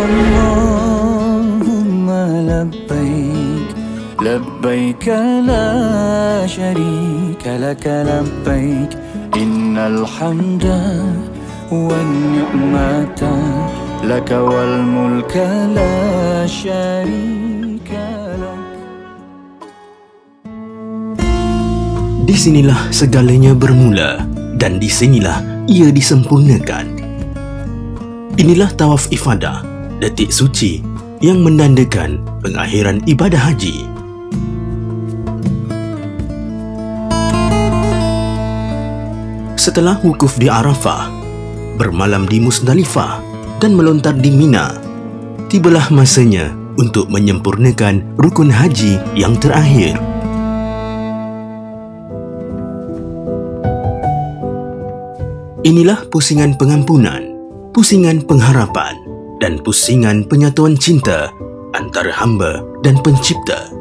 Allahumma labbaik, labbaik la syarika laka labbaik, innal hamda wan ni'mata laka wal mulka la syarika lak. Di sinilah segalanya bermula dan di sinilah ia disempurnakan. Inilah tawaf ifadah, detik suci yang menandakan pengakhiran ibadah haji. Setelah wukuf di Arafah, bermalam di Musdalifah dan melontar di Mina, tibalah masanya untuk menyempurnakan rukun haji yang terakhir. Inilah pusingan pengampunan, pusingan pengharapan, dan pusingan penyatuan cinta antara hamba dan pencipta.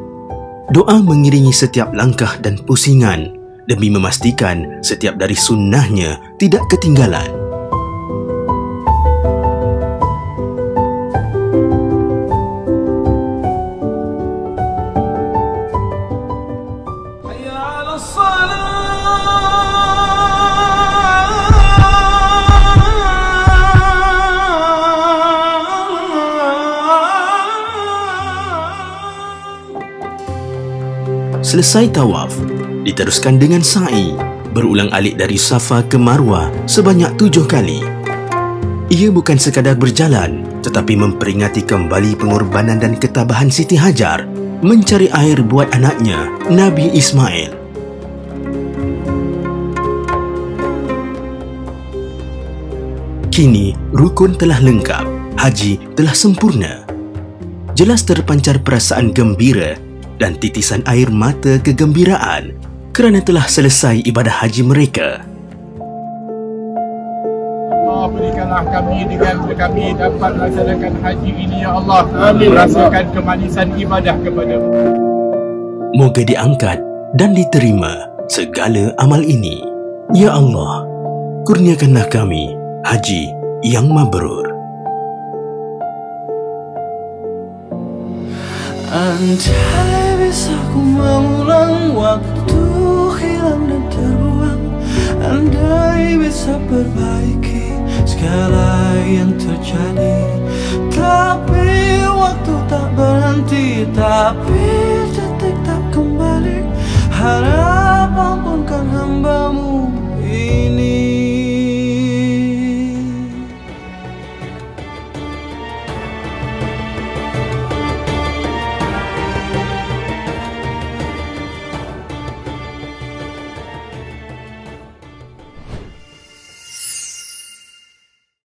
Doa mengiringi setiap langkah dan pusingan demi memastikan setiap dari sunnahnya tidak ketinggalan. Selesai tawaf, diteruskan dengan sa'i, berulang alik dari Safa ke Marwah sebanyak 7 kali. Ia bukan sekadar berjalan, tetapi memperingati kembali pengorbanan dan ketabahan Siti Hajar mencari air buat anaknya, Nabi Ismail. Kini, rukun telah lengkap, haji telah sempurna. Jelas terpancar perasaan gembira dan titisan air mata kegembiraan kerana telah selesai ibadah haji mereka. Allah, berikanlah kami dengan kami dapat melaksanakan haji ini, ya Allah. Merasakan kemanisan ibadah kepada-Mu. Moga diangkat dan diterima segala amal ini. Ya Allah, kurniakanlah kami haji yang mabrur. Andai bisa ku mengulang waktu hilang dan terbuang, andai bisa perbaiki segala yang terjadi, tapi waktu tak berhenti, tapi